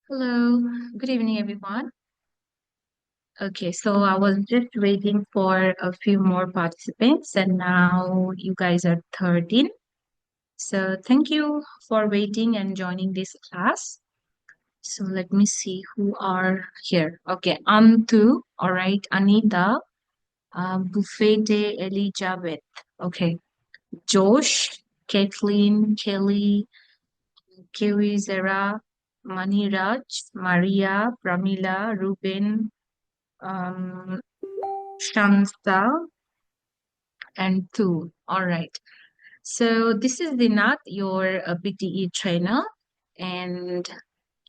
Hello, good evening, everyone. Okay, so I was just waiting for a few more participants, and now you guys are 13. So thank you for waiting and joining this class. So let me see who are here. Okay, Antu, all right, Anita, Buffete, Elizabeth. Okay, Josh, Kathleen, Kelly, Kiwi, Zara, Maniraj, Maria, Pramila, Ruben, um, Shanta, and two. All right. So this is Dinat, your PTE trainer, and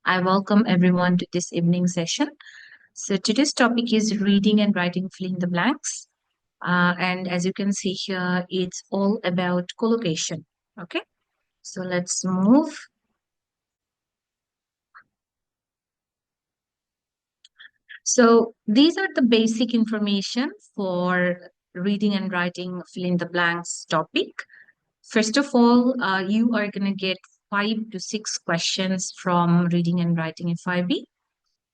I welcome everyone to this evening session. So today's topic is reading and writing fill in the blanks. And as you can see here, it's all about collocation. Okay. So let's move. So these are the basic information for reading and writing fill in the blanks topic. First of all, you are going to get 5 to 6 questions from reading and writing FIB,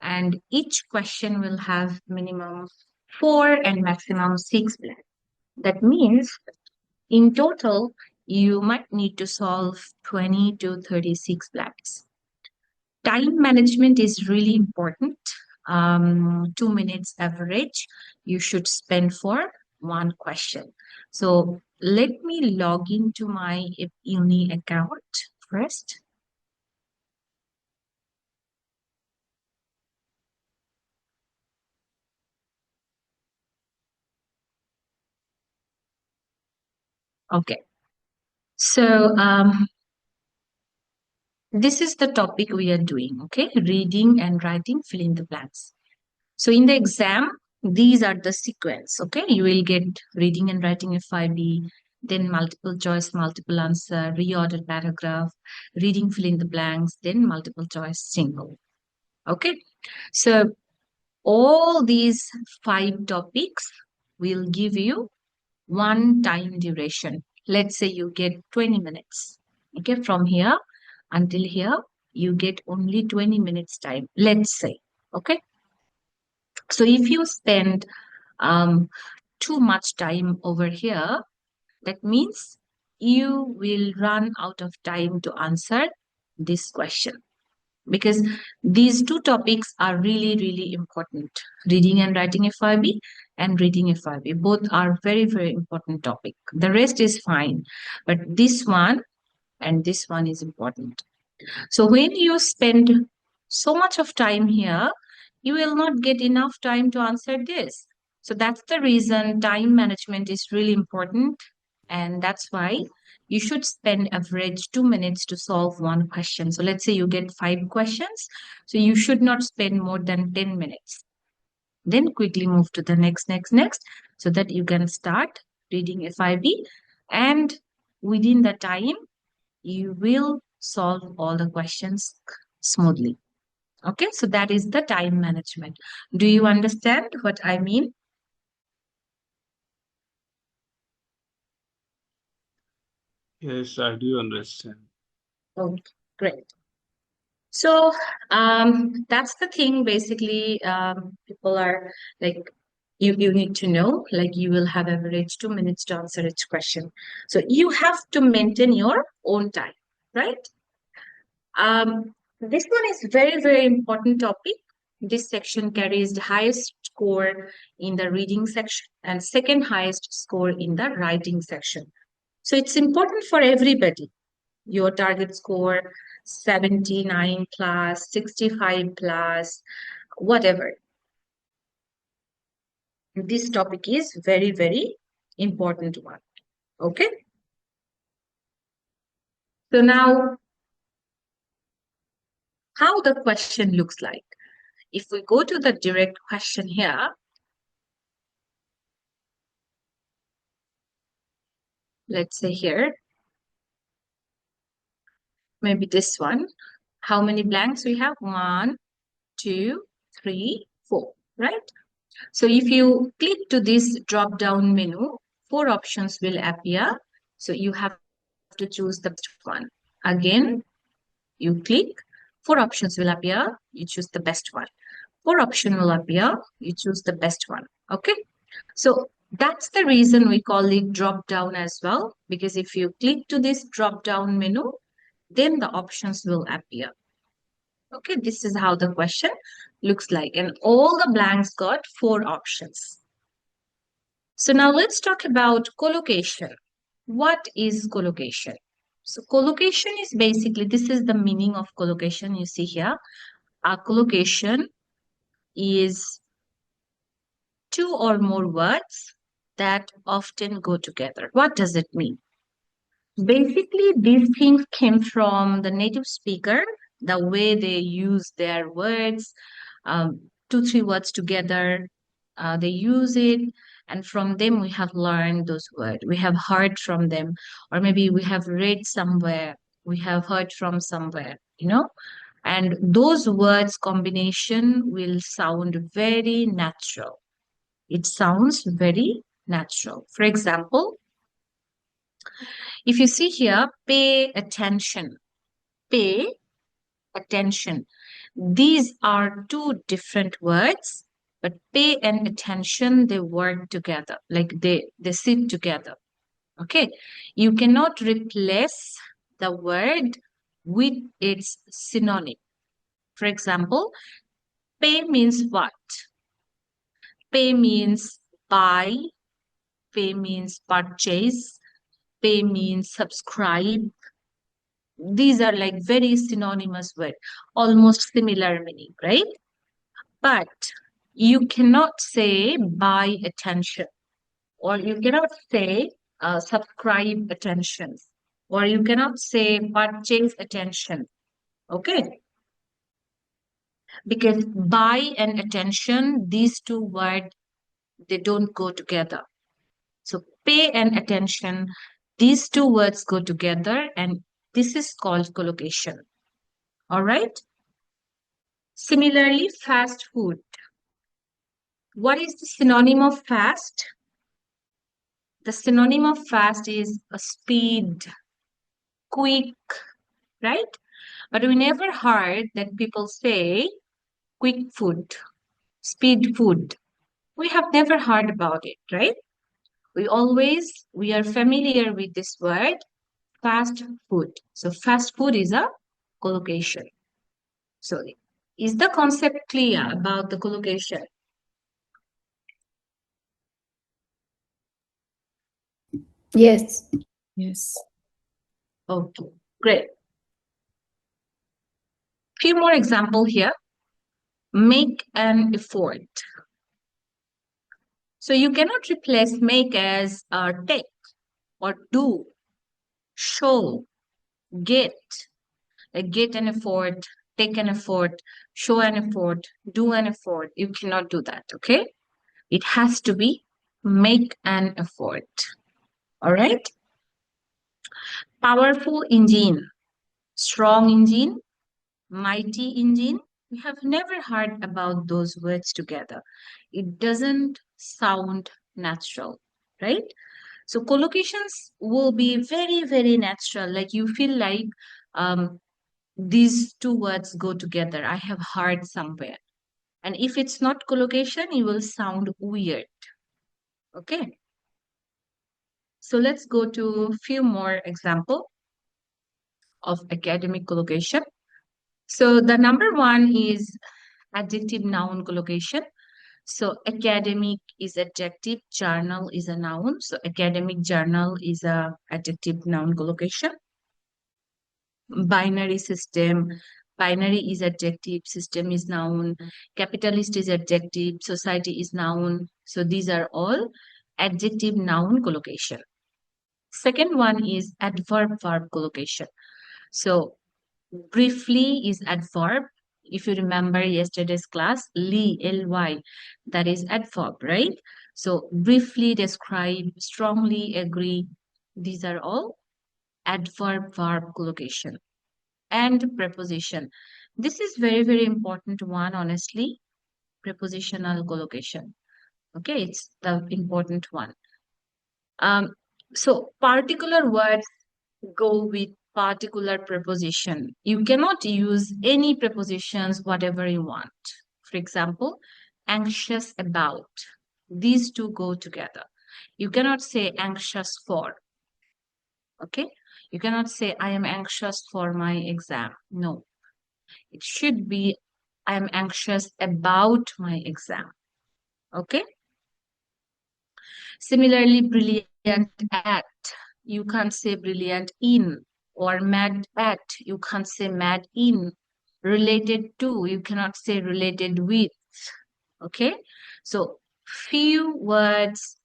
and each question will have minimum 4 and maximum 6 blanks. That means in total, you might need to solve 20 to 36 blanks. Time management is really important. 2 minutes average you should spend for one question. So let me log into my uni account first. Okay. So this is the topic we are doing. Okay. Reading and writing, fill in the blanks. So in the exam, these are the sequence. Okay. You will get reading and writing FIB, then multiple choice, multiple answer, reordered paragraph, reading, fill in the blanks, then multiple choice, single. Okay. So all these 5 topics will give you one time duration. Let's say you get 20 minutes. Okay. From here until here, you get only 20 minutes time. Let's say. Okay. So if you spend um, too much time over here, that means you will run out of time to answer this question, because these 2 topics are really, really important. Reading and writing FIB and reading FIB, both are very, very important topic. The rest is fine, but this one and this one is important. So when you spend so much of time here, you will not get enough time to answer this. So that's the reason time management is really important. And that's why you should spend average 2 minutes to solve one question. So let's say you get 5 questions. So you should not spend more than 10 minutes. Then quickly move to the next, so that you can start reading FIB. And within the time, you will solve all the questions smoothly. Okay, so that is the time management. Do you understand what I mean? Yes, I do understand. Okay, great. So that's the thing. Basically, people are like, you need to know, like you will have average 2 minutes to answer each question. So you have to maintain your own time, right? This one is very, very important topic. This section carries the highest score in the reading section and second highest score in the writing section. So it's important for everybody. Your target score 79 plus, 65 plus, whatever. This topic is very, very important one. Okay. So now how the question looks like. If we go to the direct question here, let's say here, maybe this one. How many blanks we have? 1, 2, 3, 4, right? So if you click to this drop down menu, 4 options will appear. So you have to choose the best one. Again, you click, 4 options will appear, you choose the best one. 4 option will appear, you choose the best one. Okay. So that's the reason we call it drop down as well, because if you click to this drop down menu, then the options will appear. Okay, this is how the question looks like. And all the blanks got 4 options. So now let's talk about collocation. What is collocation? So collocation is basically, this is the meaning of collocation you see here. A collocation is two or more words that often go together. What does it mean? Basically, these things came from the native speaker, the way they use their words, two, three words together, they use it, and from them we have learned those words. We have heard from them, or maybe we have read somewhere, we have heard from somewhere, and those words combination will sound very natural. It sounds very natural. For example, if you see here, pay attention, pay attention. These are two different words, but pay and attention, they work together, like they sit together. Okay. You cannot replace the word with its synonym. For example, pay means what? Pay means buy, pay means purchase, pay means subscribe. These are like very synonymous words, almost similar meaning, right? But you cannot say buy attention, or you cannot say subscribe attention, or you cannot say purchase attention. Okay? Because buy and attention, these two words, they don't go together. So pay and attention, these two words go together, and this is called collocation. All right? Similarly, fast food. What is the synonym of fast? The synonym of fast is a speed, quick, right? But we never heard that people say quick food, speed food. We have never heard about it, right? We are familiar with this word, fast food. So fast food is a collocation. So is the concept clear about the collocation? Yes. Yes. Okay, great. Few more example here. Make an effort. So you cannot replace make as take or do, show, get, like get an effort, take an effort, show an effort, do an effort. You cannot do that, okay? It has to be make an effort. All right? Powerful engine, strong engine, mighty engine. We have never heard about those words together. It doesn't sound natural, right? So collocations will be very, very natural. Like you feel like these two words go together. I have heard somewhere. And if it's not collocation, it will sound weird. Okay. So let's go to a few more example of academic collocation. So the number one is adjective noun collocation. So academic is adjective, journal is a noun. So academic journal is a adjective noun collocation. Binary system, binary is adjective, system is noun, capitalist is adjective, society is noun. So these are all adjective noun collocation. Second one is adverb verb collocation. So briefly is adverb. If you remember yesterday's class, ly, that is adverb, right? So briefly describe, strongly agree. These are all adverb verb collocation. And preposition. This is very, very important one, honestly. Prepositional collocation. Okay, it's the important one. So particular words go with particular preposition. You cannot use any prepositions, whatever you want. For example, anxious about. These two go together. You cannot say anxious for. Okay? You cannot say I am anxious for my exam. No. It should be I am anxious about my exam. Okay? Similarly, brilliant at. You can't say brilliant in, or mad at. You can't say mad in. Related to. You cannot say related with. Okay? So few words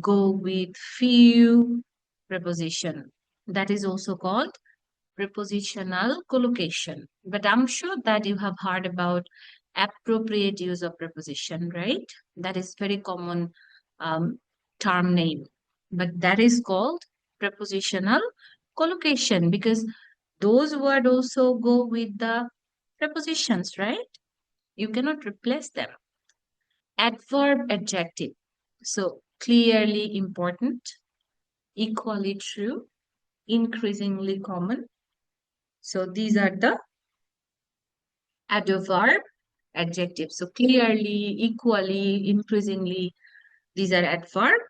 go with few preposition. That is also called prepositional collocation. But I'm sure that you have heard about appropriate use of preposition, right? That is very common um, term name. But that is called prepositional collocation because those words also go with the prepositions, right? You cannot replace them. Adverb adjective. So clearly important, equally true, increasingly common. So these are the adverb adjectives. So clearly, equally, increasingly, these are adverb.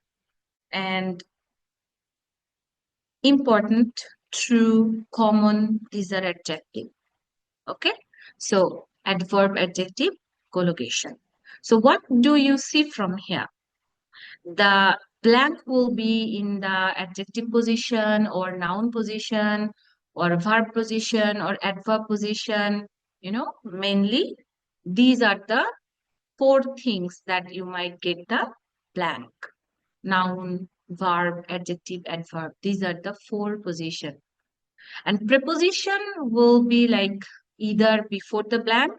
And important, true, common, these are adjective. Okay. So adverb adjective collocation. So what do you see from here? The blank will be in the adjective position or noun position or verb position or adverb position. Mainly these are the four things that you might get the blank. Noun, verb, adjective, adverb. These are the four position. And preposition will be like either before the blank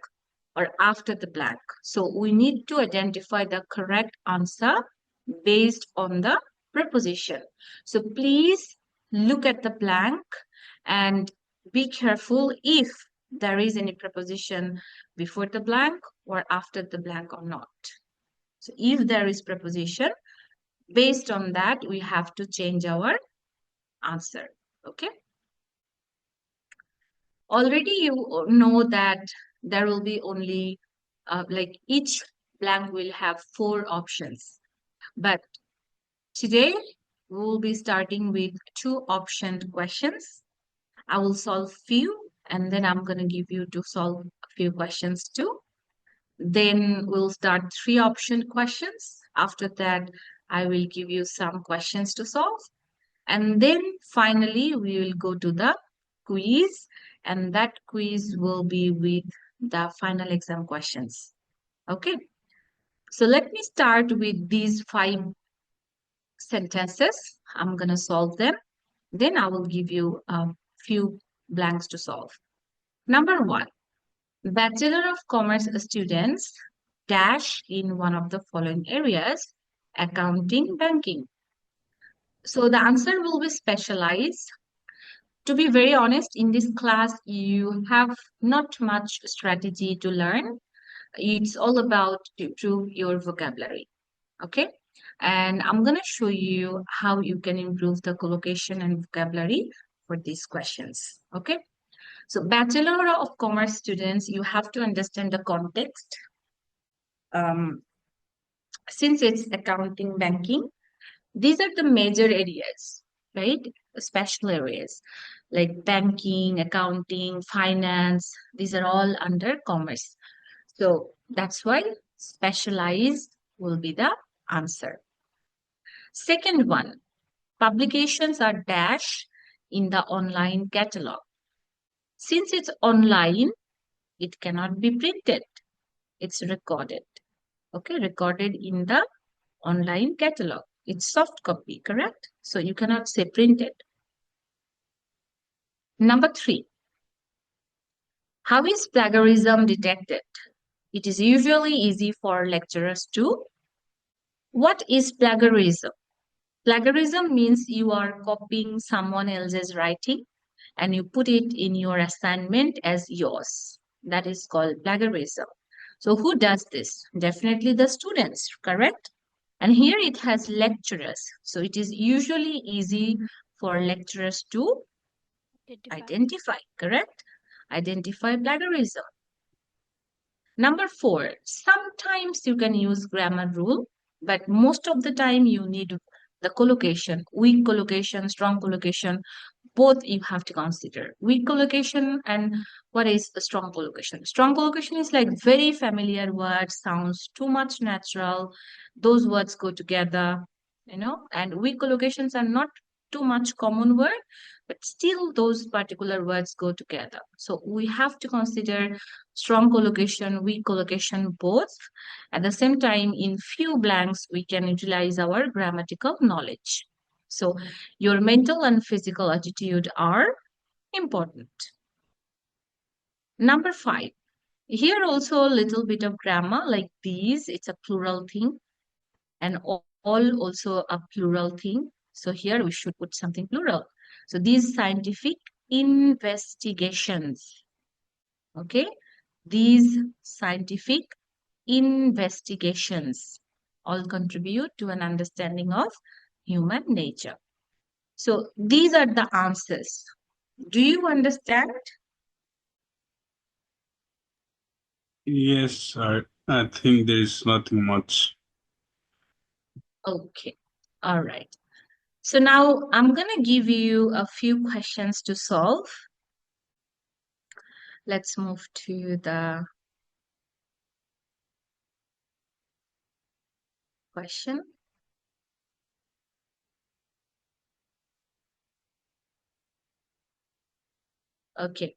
or after the blank. So we need to identify the correct answer based on the preposition. So please look at the blank and be careful if there is any preposition before the blank or after the blank or not. So if there is preposition, based on that, we have to change our answer. Okay. Already you know that there will be only like each blank will have four options. But today we will be starting with two option questions. I will solve few and then I'm going to give you to solve a few questions too. Then we'll start three option questions. After that, I will give you some questions to solve. And then finally, we will go to the quiz, and that quiz will be with the final exam questions. Okay, so let me start with these 5 sentences. I'm going to solve them. Then I will give you a few blanks to solve. Number 1, Bachelor of Commerce students dash in one of the following areas: accounting, banking. So the answer will be specialized. To be very honest, in this class, you have not much strategy to learn. It's all about to improve your vocabulary. Okay. And I'm going to show you how you can improve the collocation and vocabulary for these questions. Okay. So Bachelor of Commerce students, you have to understand the context. Since it's accounting, banking, these are the major areas, right? Special areas like banking, accounting, finance. These are all under commerce. So that's why specialized will be the answer. Second one, publications are dash in the online catalog. Since it's online, it cannot be printed. It's recorded. Okay, recorded in the online catalog. It's soft copy, correct? So you cannot say printed. Number 3, how is plagiarism detected? It is usually easy for lecturers to. What is plagiarism? Plagiarism means you are copying someone else's writing and you put it in your assignment as yours. That is called plagiarism. So who does this? Definitely the students, correct? And here it has lecturers. So it is usually easy for lecturers to identify, correct? Identify plagiarism. Number 4, sometimes you can use grammar rule, but most of the time you need the collocation, weak collocation, strong collocation, both you have to consider. Weak collocation and what is a strong collocation? Strong collocation is like very familiar words, sounds too much natural. Those words go together, and weak collocations are not too much common word, but still those particular words go together. So we have to consider strong collocation, weak collocation both. At the same time, in few blanks, we can utilize our grammatical knowledge. So your mental and physical attitude are important. Number 5, here also a little bit of grammar like these. It's a plural thing and all also a plural thing. So here we should put something plural. So these scientific investigations, okay? These scientific investigations all contribute to an understanding of human nature. So these are the answers. Do you understand? Yes, I think there is nothing much. Okay. All right. So now I'm going to give you a few questions to solve. Let's move to the question. Okay.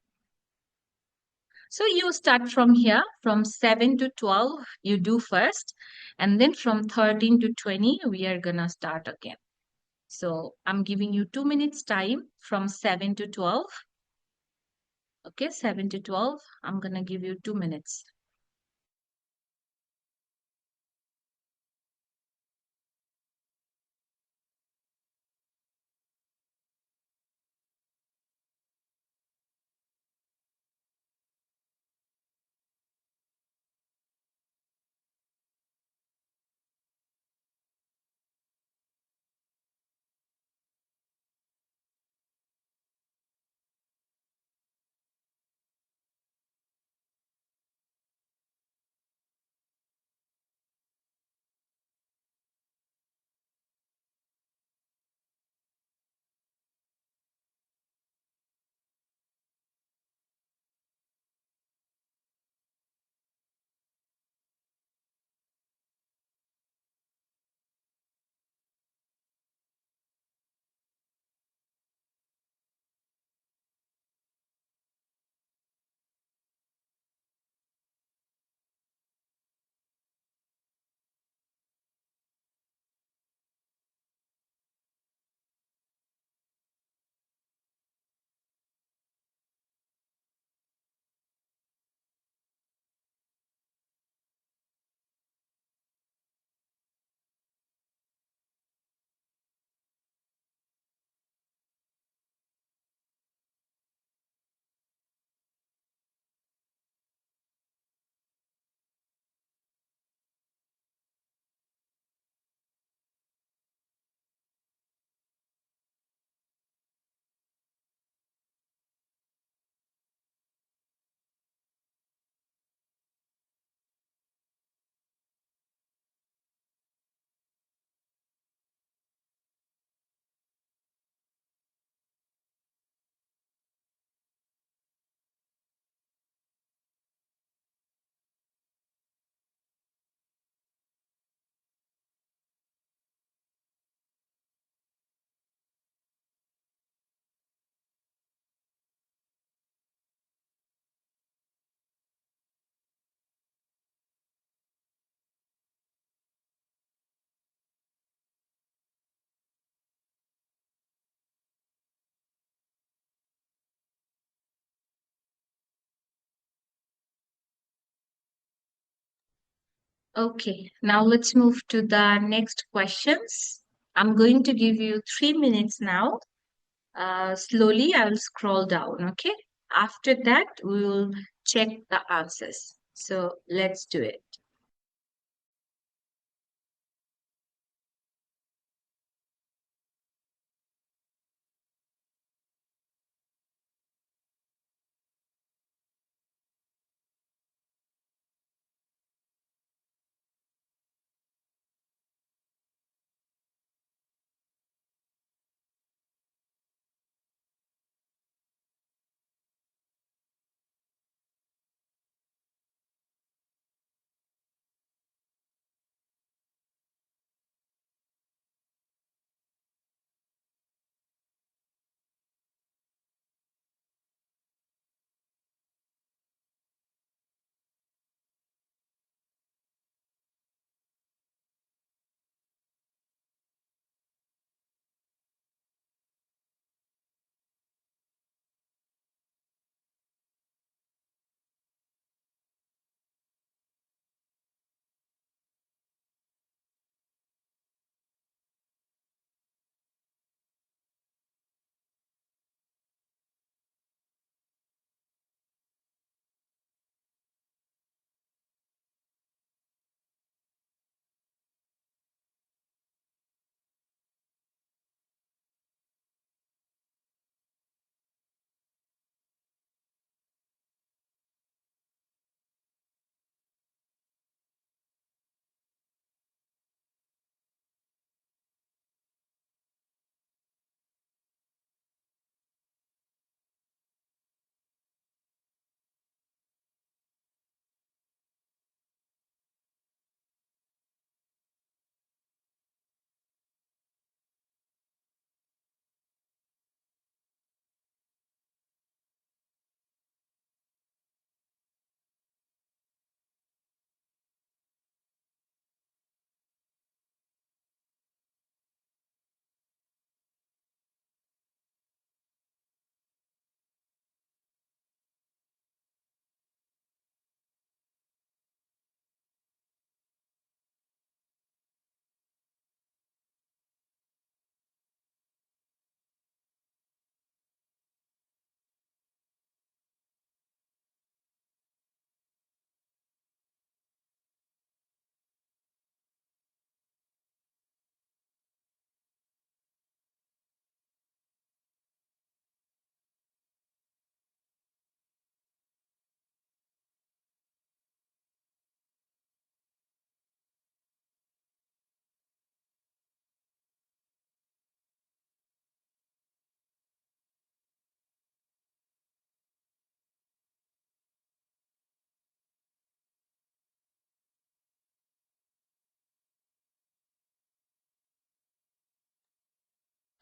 So you start from here, from 7 to 12, you do first, and then from 13 to 20, we are going to start again. So I'm giving you 2 minutes time from 7 to 12. Okay, 7 to 12, I'm going to give you 2 minutes. Okay, now let's move to the next questions. I'm going to give you 3 minutes now. Slowly, I will scroll down, okay? After that, we will check the answers. So let's do it.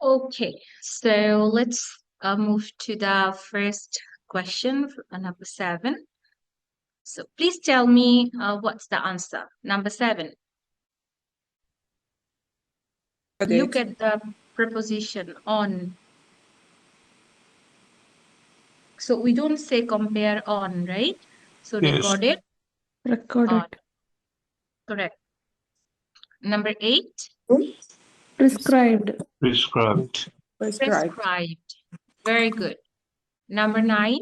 Okay, so let's move to the first question, number 7. So please tell me what's the answer. Number 7. Look at the preposition on. So we don't say compare on, right? So Yes. recorded on. Recorded. Correct. Number 8. Prescribed. Prescribed. Prescribed. Very good. Number 9.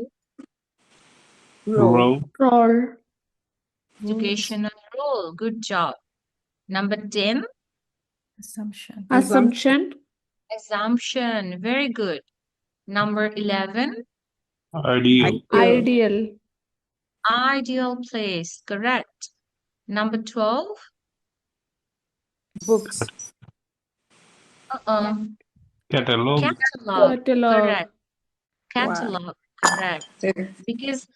Role. Role. Educational role. Good job. Number 10. Assumption. Assumption. Assumption. Very good. Number 11. Ideal. Ideal. Ideal place. Correct. Number 12. Books. Catalog. Catalog. Catalog. Correct. Catalog. Correct. Because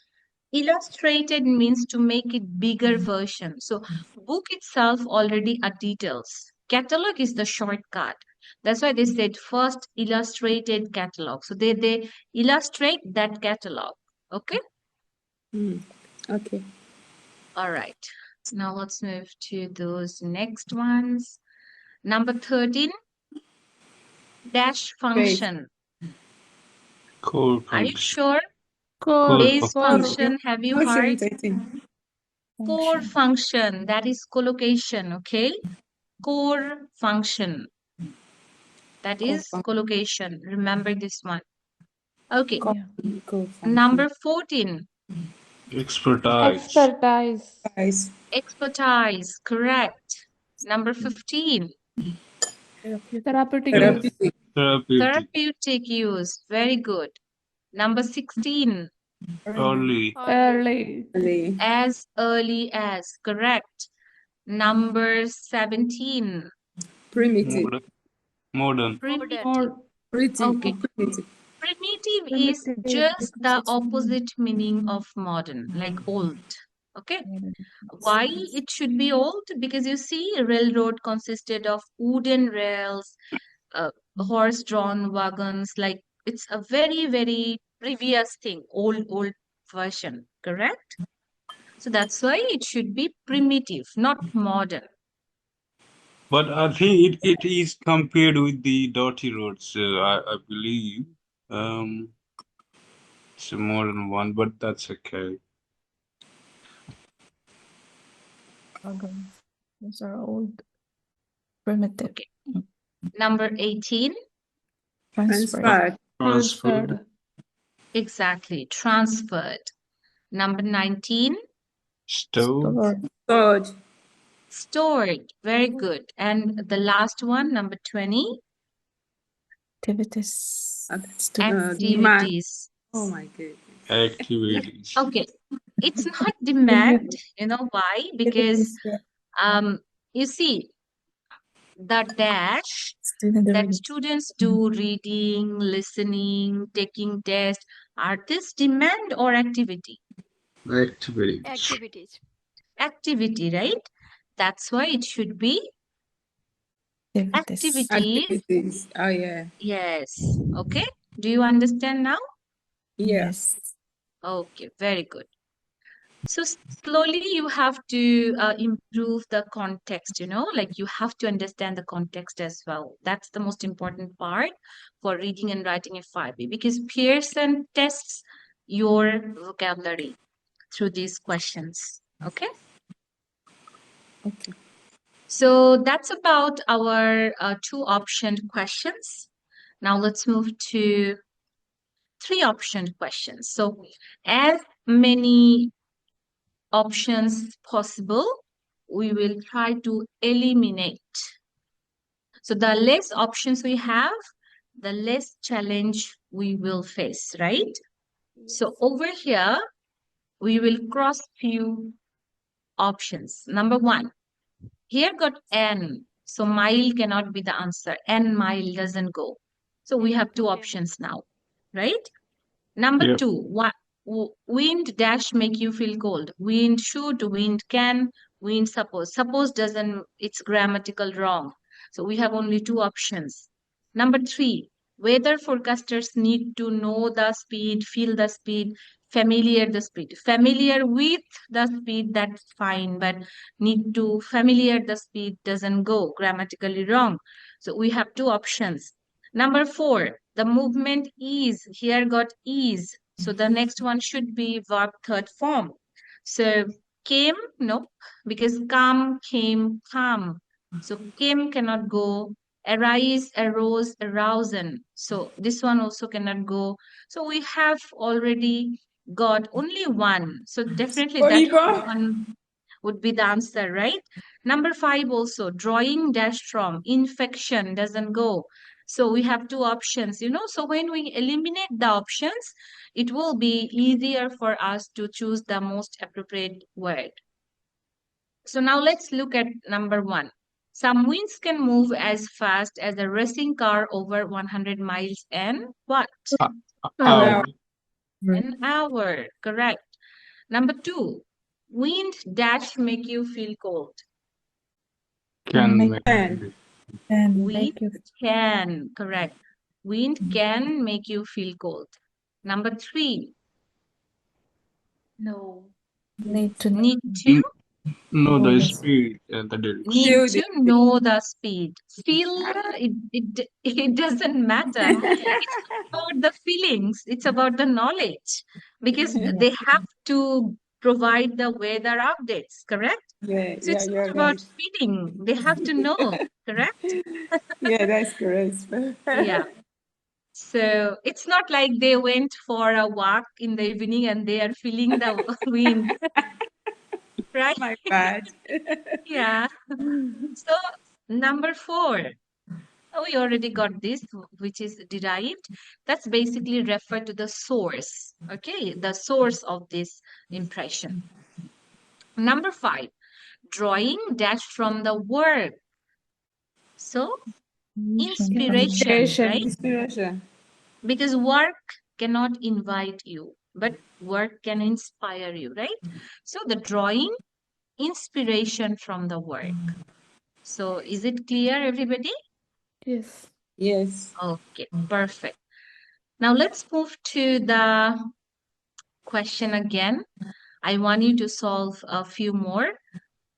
illustrated means to make it bigger version. So book itself already are details. Catalog is the shortcut. That's why they said first illustrated catalog. So they illustrate that catalog. Okay. Okay. All right. Now let's move to those next ones. Number 13. Dash function. Core Are you function. sure? Core Base function. function, have you heard? Core function, that is collocation, okay? Core function, that is collocation. Remember this one. Okay, number 14, Expertise. Expertise. expertise, correct. Number 15, Therapeutic Yeah. use. Therapeutic. therapeutic use, very good. Number 16, Early. Early. as early as, correct. Number 17, Primitive. Modern. primitive. More Okay, Primitive. primitive is just the opposite meaning of modern, like old. Okay, why it should be old? Because you see, railroad consisted of wooden rails, horse-drawn wagons. Like it's a very, very previous thing, old version. Correct. So that's why it should be primitive, not modern. But I think it is compared with the dirty roads. I believe. It's a modern one, but that's okay. Those are old. Primitive. Okay. Number 18. Transferred. Transferred. Exactly. Transferred. Number 19. Stored. Stored. Stored. Very good. And the last one, number 20. Activities. Activities. Oh my goodness. Activities. Okay. It's not demand. You know why? Because you see, the dash that students do, reading, listening, taking test, are this demand or activity? Activities. Activity, right? That's why it should be activities. Activities. Oh yeah. Yes. Okay. Do you understand now? Yes. Okay, very good. So slowly you have to improve the context, like you have to understand the context as well. That's the most important part for reading and writing a 5B, because Pearson tests your vocabulary through these questions. Okay. Okay. So that's about our 2-option questions. Now let's move to 3-option questions. So as many options possible, we will try to eliminate. So the less options we have, the less challenge we will face, right? So over here, we will cross few options. Number 1, here got N. So mile cannot be the answer. N mile doesn't go. So we have 2 options now, right? Number Yep. 2, wind dash make you feel cold. Wind should, wind can, wind suppose. Suppose doesn't, it's grammatical wrong. So we have only 2 options. Number 3, weather forecasters need to know the speed, feel the speed, familiar the speed. Familiar with the speed, that's fine, but need to familiar the speed doesn't go, grammatically wrong. So we have 2 options. Number 4, the movement is, here got is. So the next one should be verb 3rd form. So came, no, because come, came, come. So came cannot go. Arise, arose, arousen. So this one also cannot go. So we have already got only one. So definitely that one would be the answer, right? Number 5 also, drawing dash from, infection doesn't go. So we have 2 options, So when we eliminate the options, it will be easier for us to choose the most appropriate word. So now let's look at number 1. Some winds can move as fast as a racing car over 100 miles an what? Hour. An hour, correct. Number 2, wind dash make you feel cold. Can make. Wind can, correct. Wind can make you feel cold. Number 3, No. need to No, the speed and the direction. need to know the speed. Feel it doesn't matter. It's about the feelings. It's about the knowledge, because they have to provide the weather updates, correct? Yeah, So it's you're not about right. feeding. They have to know, correct? Yeah, that's correct. Yeah. So it's not like they went for a walk in the evening and they are feeling the wind, right? My bad. Yeah. So number 4, we already got this, which is derived. That's basically refer to the source, okay? The source of this impression. Number 5, drawing dash from the work. So inspiration, right? Inspiration. Inspiration. Because work cannot invite you, but work can inspire you, right? So the drawing inspiration from the work. So is it clear, everybody? Yes. Yes. Okay, perfect. Now let's move to the question again. I want you to solve a few more.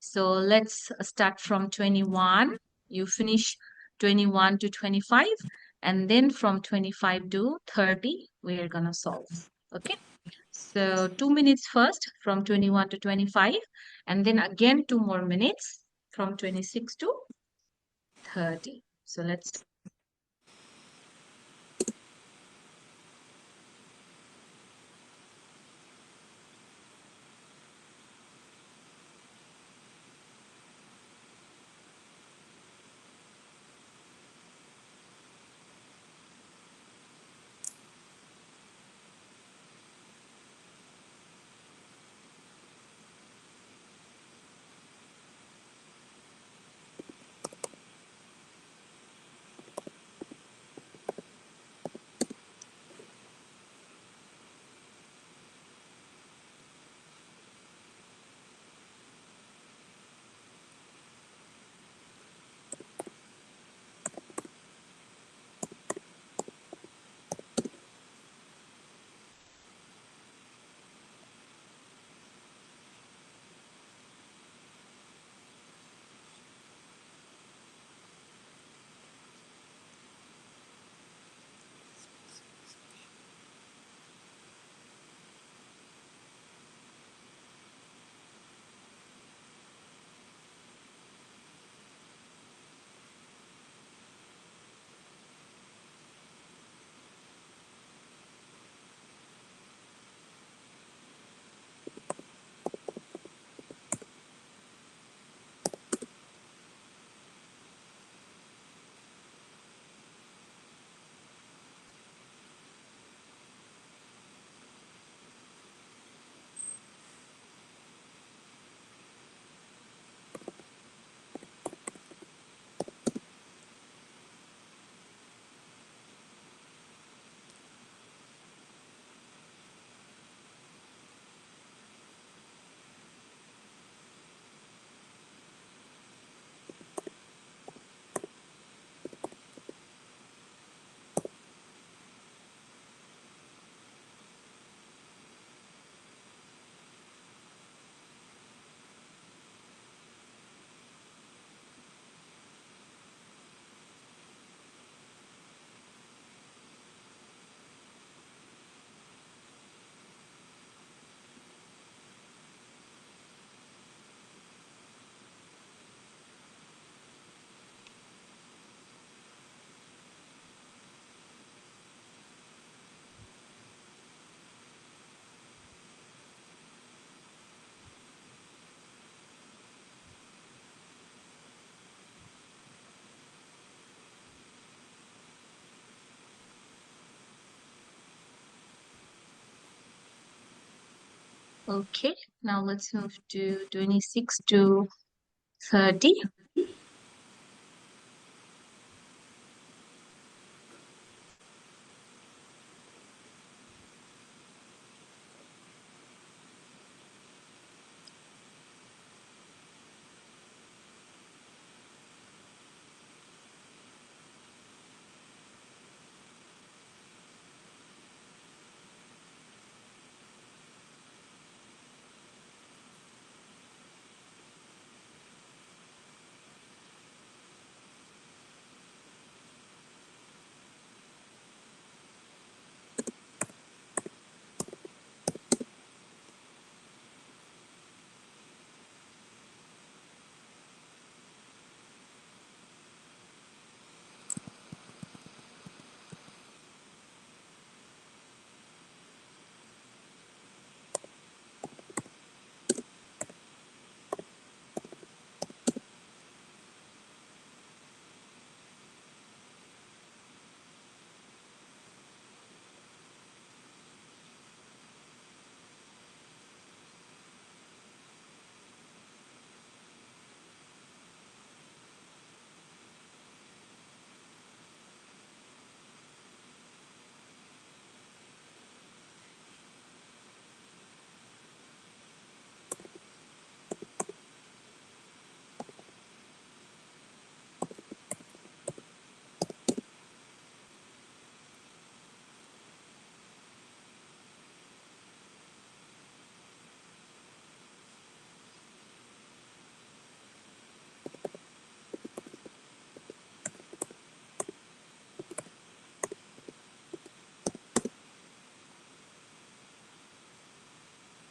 So let's start from 21. You finish 21 to 25, and then from 25 to 30, we are going to solve. Okay. So 2 minutes first from 21 to 25, and then again 2 more minutes from 26 to 30. So let's. Okay, now let's move to 26 to 30.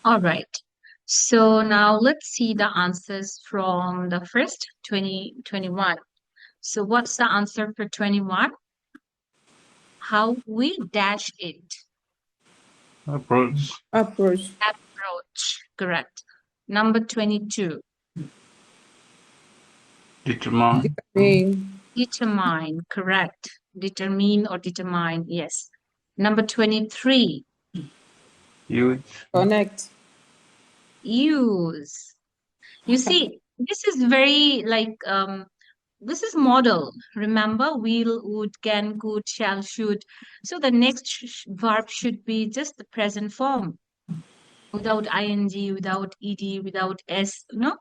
All right. So now let's see the answers from the first 2021. So what's the answer for 21? How we dash it. Approach. Approach. Approach. Correct. Number 22. Determine. Name. Determine. Correct. Determine or determine. Yes. Number 23. Use. Connect. Use. You see, this is very like this is model. Remember, will, would, can, could, shall, should. So the next verb should be just the present form without ing, without ed, without s. No.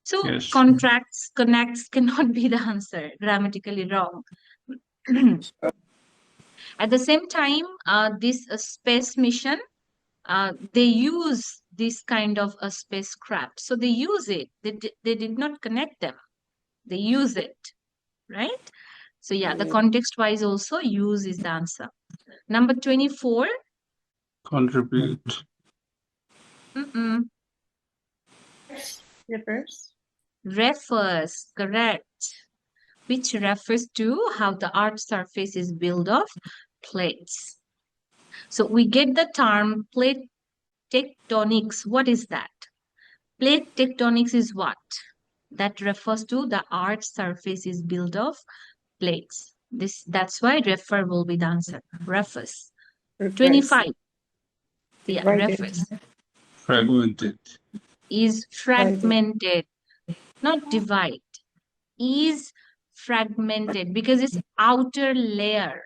So Yes. contracts, connects cannot be the answer. Grammatically wrong. At the same time, this space mission, they use this kind of a spacecraft. So they use it. They did not connect them. They use it, right? So yeah, the context wise also use is the answer. Number 24. Contribute. Mm-mm. Refers. Refers, correct. Which refers to how the Earth's surface is built of plates. So we get the term plate tectonics. What is that? Plate tectonics is what? That refers to the Earth's surface is built of plates. That's why refer will be the answer. Refers. Refers. 25. Yeah, Divided. refers. Fragmented. Is fragmented, not divide. Is fragmented because it's outer layer.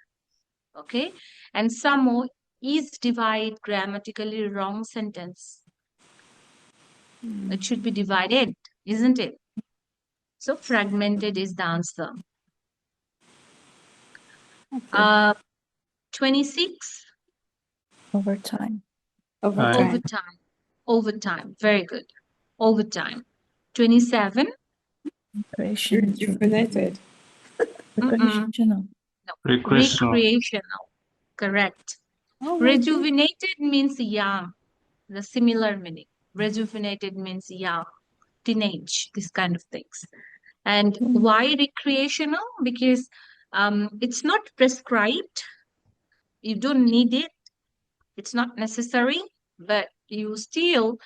Okay. And some more is divide, grammatically wrong sentence. It should be divided, isn't it? So fragmented is the answer. 26. Overtime. Overtime. Overtime. Very good. Overtime. 27. Rejuvenated. Recreational. No. Recreational. Recreational. Correct. Rejuvenated means young. The similar meaning. Rejuvenated means young, teenage, this kind of things. And why recreational? Because it's not prescribed. You don't need it. It's not necessary, but you still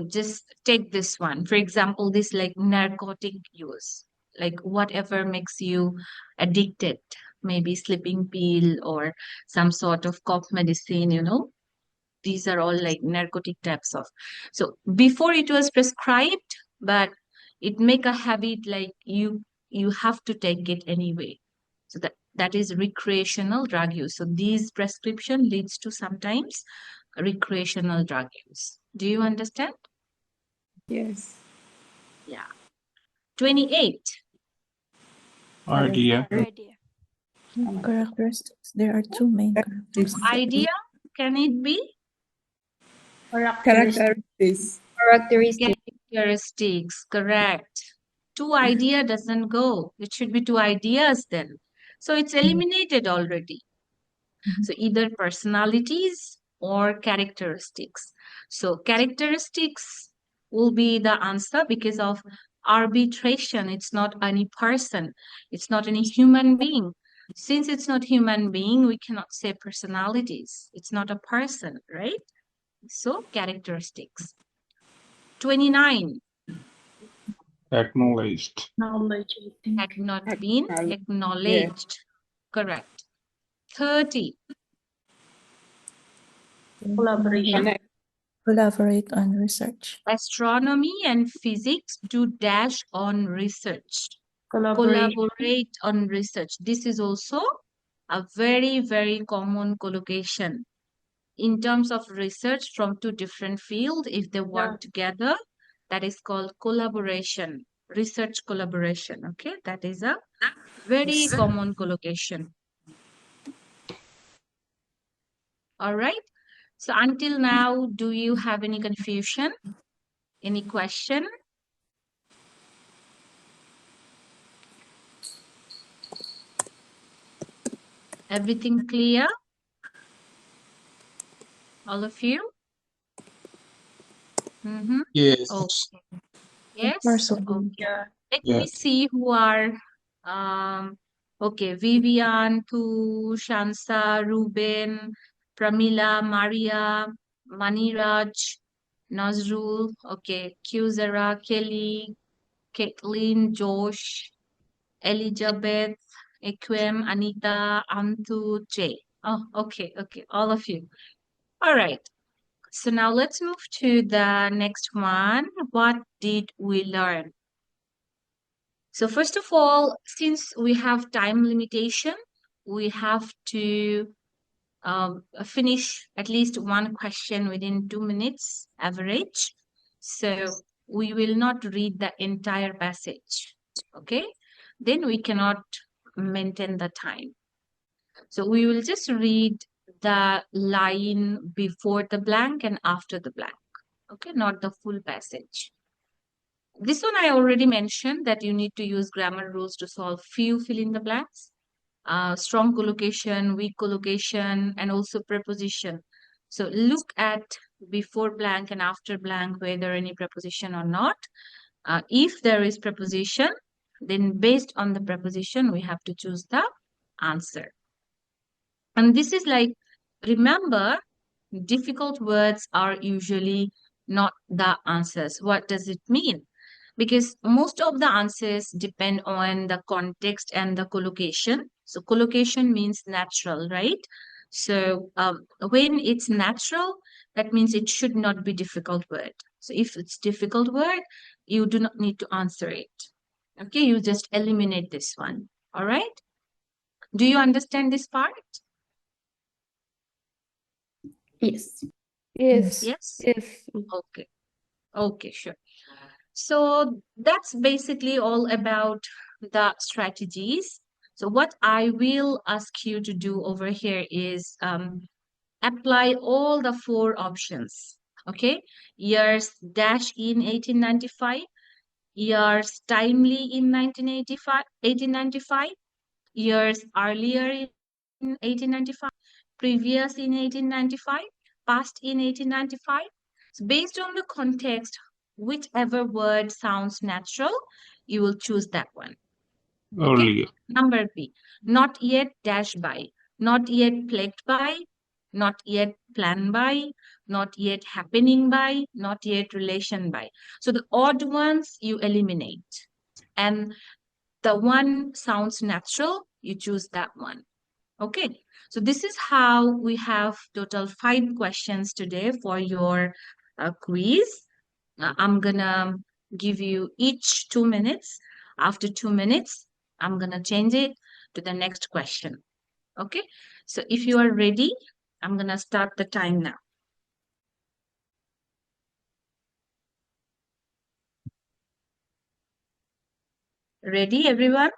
just take this one. For example, this like narcotic use, like whatever makes you addicted, maybe sleeping pill or some sort of cough medicine, these are all like narcotic types of. So before it was prescribed, but it make a habit like you have to take it anyway. So that is recreational drug use. So these prescription leads to sometimes recreational drug use. Do you understand? Yes. Yeah. 28. Idea. Characteristics. There are two main characteristics. Idea, can it be? Characteristics. Characteristics, correct. Two idea doesn't go. It should be two ideas then. So it's eliminated already. So either personalities or characteristics. So characteristics will be the answer because of arbitration. It's not any person. It's not any human being. Since it's not human being, we cannot say personalities. It's not a person, right? So characteristics. 29. Acknowledged. Had not been acknowledged. Correct. 30. Connect. Collaborate on research. Astronomy and physics to dash on research. Collaborate on research. This is also a very, very common collocation. In terms of research from two different fields, if they work together, that is called collaboration, research collaboration. Okay, that is a very common collocation. All right. So until now, do you have any confusion? Any question? Everything clear? All of you? Mm-hmm. Yes. Okay. Yes. Parsley. Okay. Let Yeah. me see who are okay. Vivian, Tu, Shansa, Ruben, Pramila, Maria, Maniraj, Nazrul, okay, Kuzara, Kelly, Caitlin, Josh, Elizabeth, Equem, Anita, Antu, Jay. Oh, okay, okay, all of you. All right. So now let's move to the next one. What did we learn? So first of all, since we have time limitation, we have to finish at least one question within 2 minutes average. So we will not read the entire passage. Okay? Then we cannot maintain the time. So we will just read the line before the blank and after the blank. Okay, not the full passage. This one I already mentioned that you need to use grammar rules to solve few fill in the blanks. Strong collocation, weak collocation, and also preposition. So look at before blank and after blank whether any preposition or not. If there is preposition, then based on the preposition, we have to choose the answer. And this is like, remember, difficult words are usually not the answers. What does it mean? Because most of the answers depend on the context and the collocation. So collocation means natural, right? So when it's natural, that means it should not be difficult word. So if it's difficult word, you do not need to answer it. Okay, you just eliminate this one. All right. Do you understand this part? Yes. Yes. Yes. Yes. Okay. Okay, sure. So that's basically all about the strategies. So what I will ask you to do over here is apply all the four options. Okay. Years dash in 1895, years timely in 1985, 1895, years earlier in 1895, previous in 1895, past in 1895. So based on the context, whichever word sounds natural, you will choose that one. Okay. Earlier. Number B, not yet dash by, not yet plagued by, not yet planned by, not yet happening by, not yet relation by. So the odd ones you eliminate. And the one sounds natural, you choose that one. Okay, so this is how we have total 5 questions today for your quiz. I'm gonna give you each 2 minutes. After 2 minutes, I'm gonna change it to the next question. Okay, so if you are ready, I'm gonna start the time now. Ready, everyone?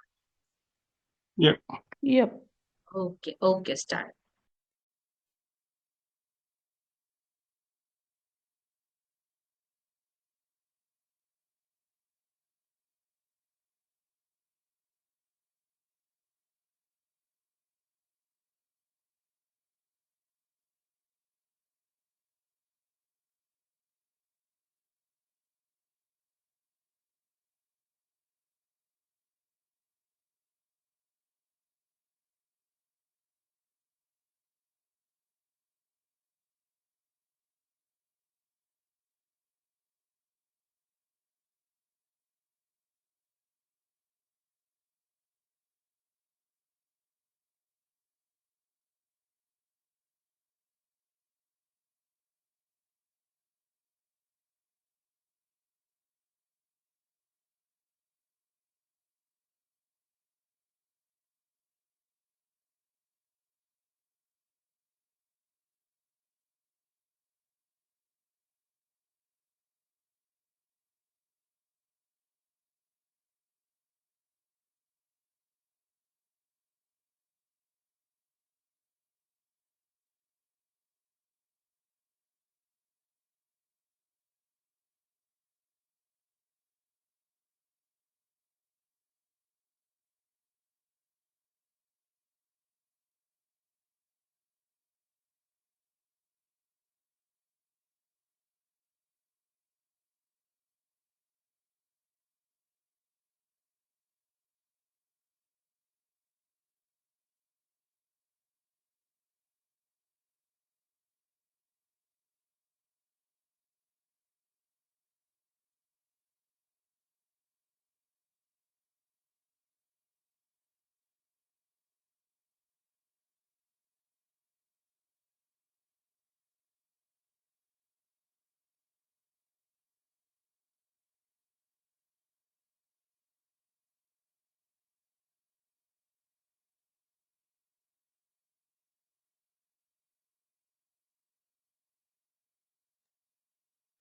Yeah. Yep. Okay, okay, start.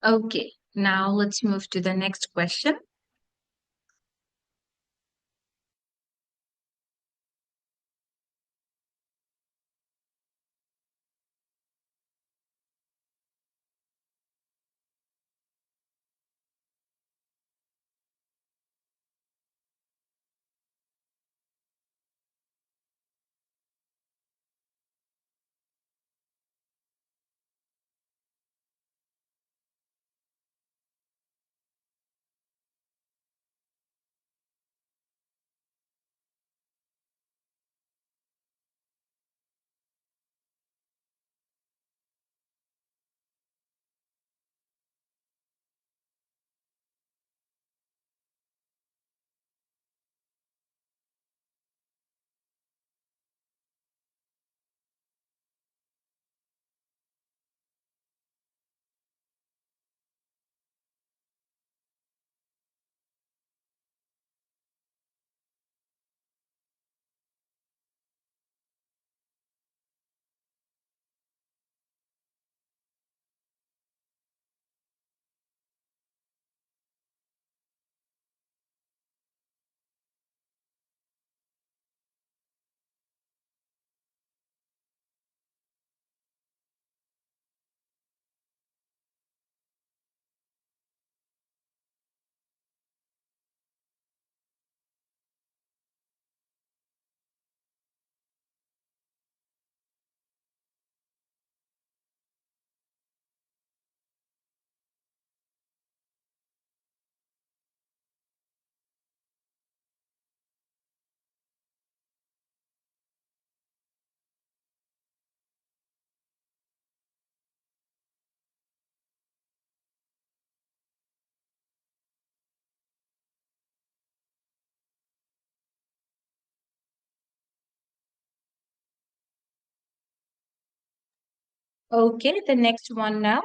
Okay, now let's move to the next question. Okay, the next one now.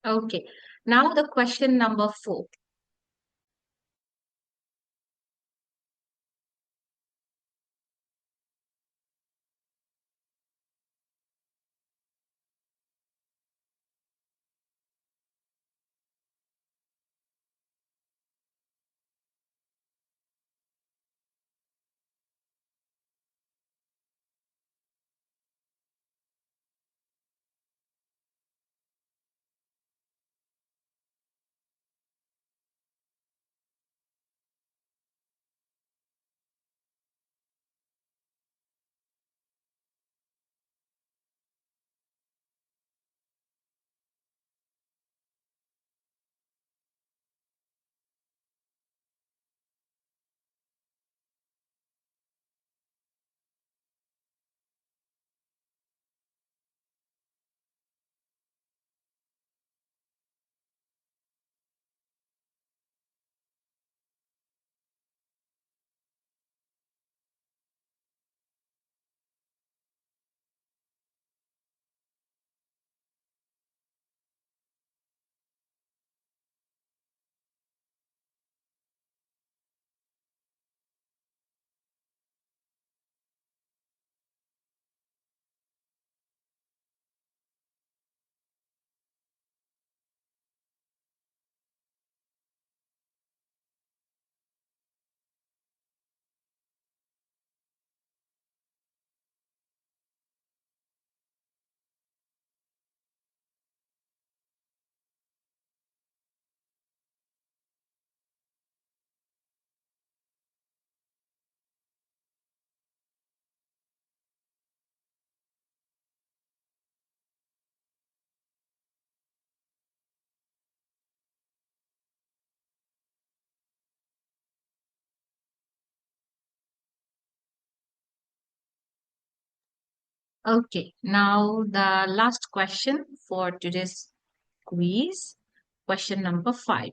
Okay, now the question number 4. Okay, now the last question for today's quiz, question number 5.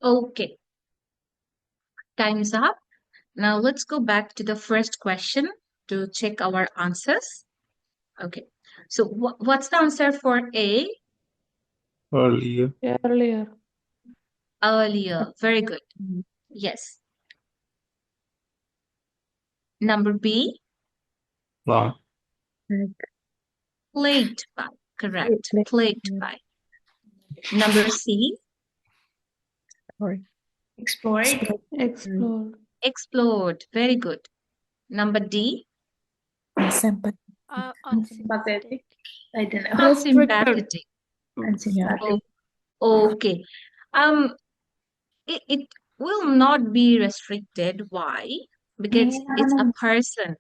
Okay, time is up. Now let's go back to the first question to check our answers. Okay, so what's the answer for A? Earlier. Earlier. Earlier. Very good. Yes. Number B? Last. Plagued by. Correct. Plagued by. Number C? Explored. Explore. Explored. Very good. Number D? Unsympathetic. Unsympathetic. I don't know. Unsympathetic. Unsympathetic. Oh, okay. It will not be restricted. Why? Because it's a person,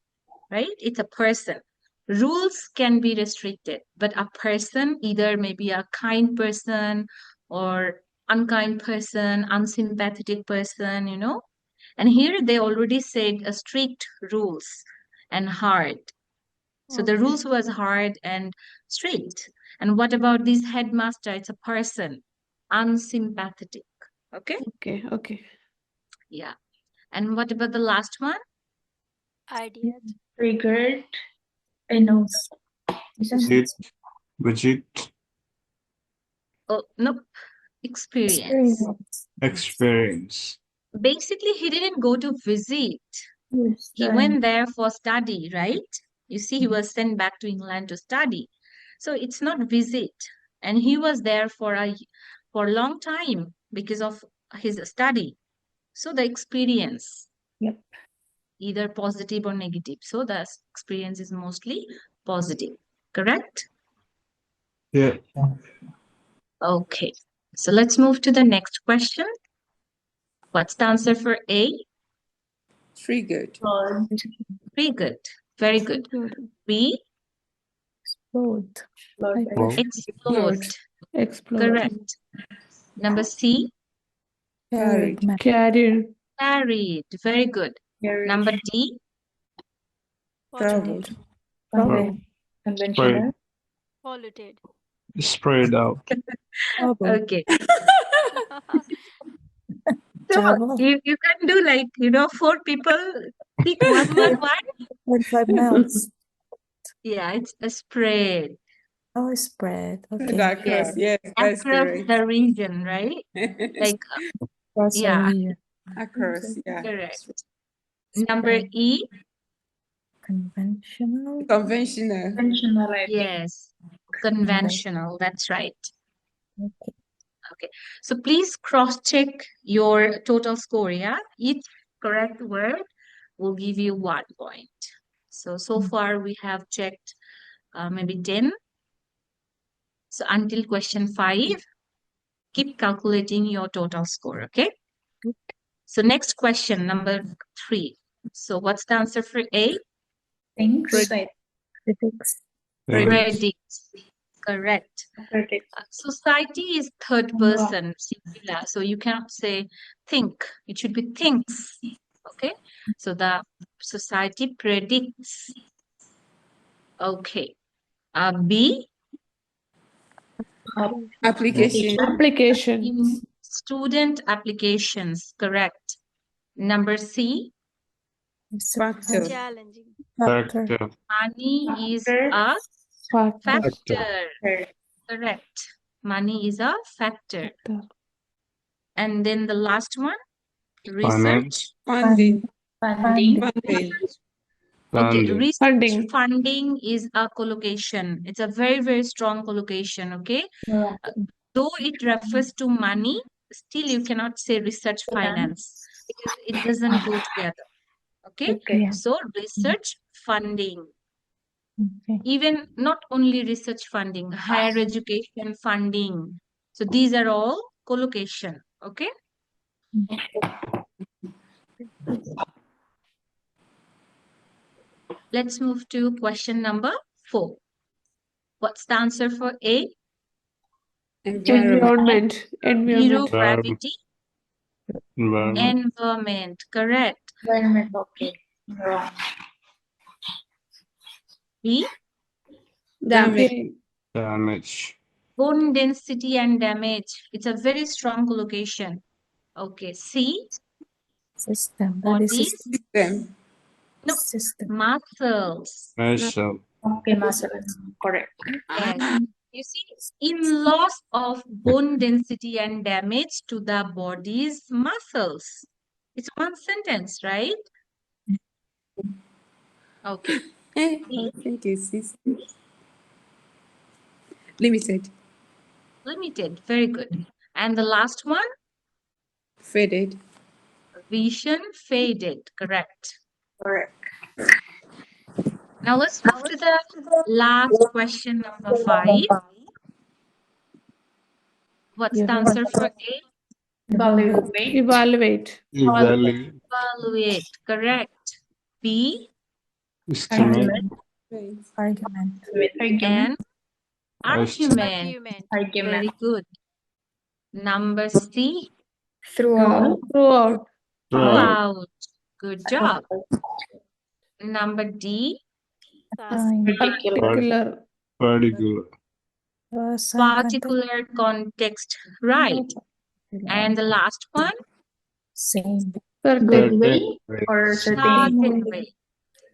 right? It's a person. Rules can be restricted, but a person, either maybe a kind person or unkind person, unsympathetic person, you know. And here they already said a strict rules and hard. So the rules was hard and strict. And what about this headmaster? It's a person, unsympathetic. Okay? Okay, okay. Yeah. And what about the last one? Ideas. Triggered. I know. Budget. Budget. Oh, nope. Experience. Experience. Basically, he didn't go to visit. He went there for study, right? You see, he was sent back to England to study. So it's not visit. And he was there for a long time because of his study. So the experience, Yep. either positive or negative. So the experience is mostly positive, correct? Yeah. Okay. So let's move to the next question. What's the answer for A? Triggered. Very good. Very good. B? Explode. Explode. Explore. Correct. Number C? Carried. Carrier. Carried. Very good. Number D? Traveled. Travel. Spread. Polluted. Spread out. Travel. Okay. So Travel. you can do like, 4 people, pick one by one. 5 miles. Yeah, it's a spread. Oh, spread. Okay. Across. Yes, that's Across correct. the region, right? Like, Across the yeah, region. Across, yeah. Correct. Number E, Conventional. Conventional. Conventional, I think. yes, conventional. That's right. Okay. Okay. So please cross-check your total score, yeah? Each correct word will give you 1 point. So far we have checked maybe 10. So until question 5, keep calculating your total score, okay? So next question, number 3. So what's the answer for A? Things, I Critics. Predict. Correct. predict. Society is third person singular, so you cannot say think. It should be thinks. Okay. So the society predicts. Okay. B, Application. Application. in student applications. Correct. Number C, Factor. Challenging. Factor. Factor. money is a Factor. factor. Correct. Money is a factor. And then the last one, research. Finance. Funding. Funding. Funding. Okay, Funding. research Funding. funding is a collocation. It's a very, very strong collocation, okay? Though it refers to money, still you cannot say research finance because it doesn't go together, okay? Okay. So research funding, Okay. even not only research funding, higher education funding. So these are all collocation, okay? Let's move to question number 4. What's the answer for A? Environment. Environment. Zero Environment. gravity, Environment. environment. Correct. Environment, okay. Wrong. B, Damage. Okay. Damage. bone density and damage. It's a very strong collocation. Okay. C, System. Body bodies, system. System. no, System. muscles. Muscle. Okay, muscle. Correct. Yes. You see, in loss of bone density and damage to the body's muscles. It's one sentence, right? Okay. I think it's system. Limited. Limited. Very good. And the last one, Faded. vision faded. Correct. Correct. Now let's move to the last question, number 5. What's the answer for A? Evaluate. Evaluate. Evaluate. Evaluate. Correct. B, Estimate. Argument. With argument. and argument. Very Argument. good. Number C, Throughout. Throughout. throughout. Good job. Number D, Sign. Particular. Particular. Particular. Sign content. particular context. Right. And the last one, Same. Certain. Good way or certain certain way.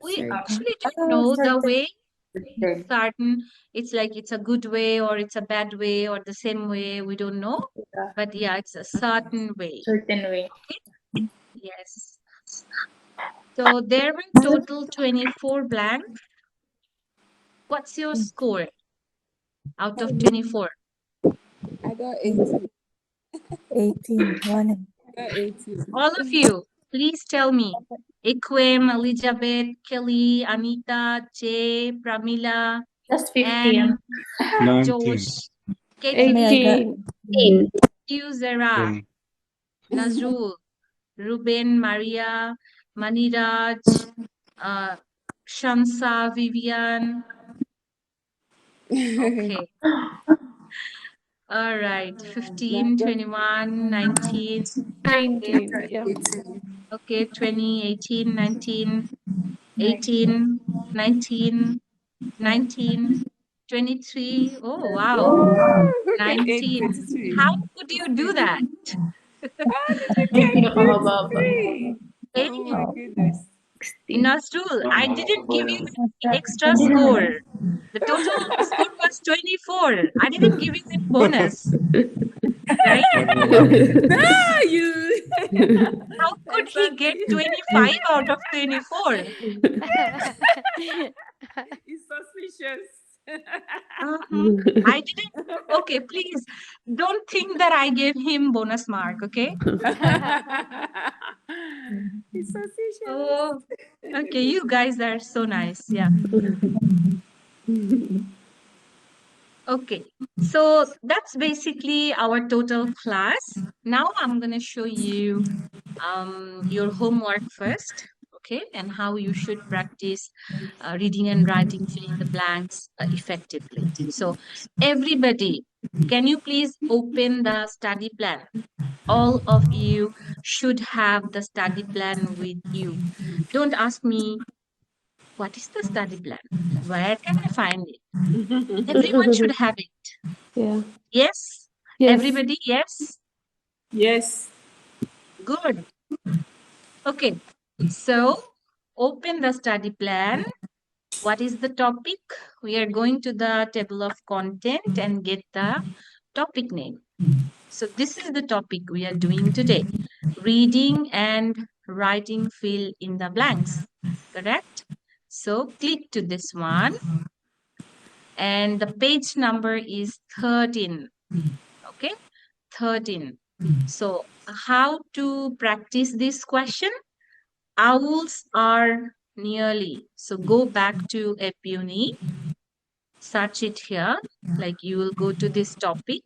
We Certain. actually Oh, don't know the certain. way. way. Certain, it's like it's a good way or it's a bad way or the same way. We don't know. Yeah. But yeah, it's a certain way. Certain way. Yes. So there were total 24 blank. What's your score out of 24? I got 18. 18. One. I got 18. All of you, please tell me. Equem, Elizabeth, Kelly, Anita, Jay, Pramila, Just and 15. 19. Josh, Katie, 18. you, Zara, Nazrul, Ruben, Maria, Maniraj, Shamsa, Vivian. Okay. All right. 15, 21, 19. 19. Yeah. 18. Okay. 20, 18, 19, 18, 19, 19, 23. Oh, wow. Look at 19. 23. How could you do that? How did you get 23? Okay. Oh my goodness. Nazrul, I didn't give you any extra score. The total score was 24. I didn't give you that bonus. Right? Ah, you. How could he get 25 out of 24? He's suspicious. I didn't. Okay, please don't think that I gave him bonus mark, okay? He's suspicious. Oh, okay, you guys are so nice. Yeah. Okay, so that's basically our total class. Now I'm going to show you your homework first, okay, and how you should practice reading and writing, filling the blanks effectively. So everybody, can you please open the study plan? All of you should have the study plan with you. Don't ask me, what is the study plan? Where can I find it? Everyone should have it. Yeah. Yes? Yes. Everybody, yes? Yes. Good. Okay, so open the study plan. What is the topic? We are going to the table of content and get the topic name. So this is the topic we are doing today. Reading and writing fill in the blanks, correct? So click to this one. And the page number is 13. Okay, 13. So how to practice this question? Owls are nearly. So go back to Epuni, search it here. Like you will go to this topic,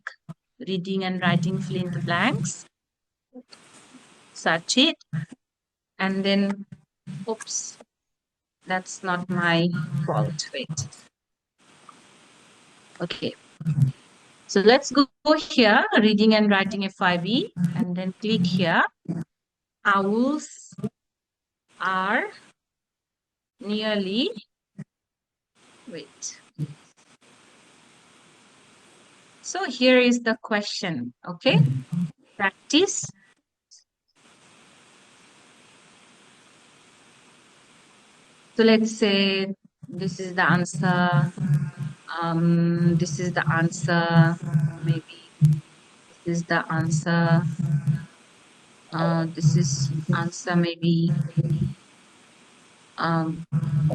reading and writing fill in the blanks. Search it. And then, oops, that's not my fault. Wait. Okay. So let's go here, reading and writing FIB, and then click here. Owls are nearly, wait. So here is the question, okay? Practice. So let's say this is the answer. This is the answer. Maybe this is the answer. This is answer maybe.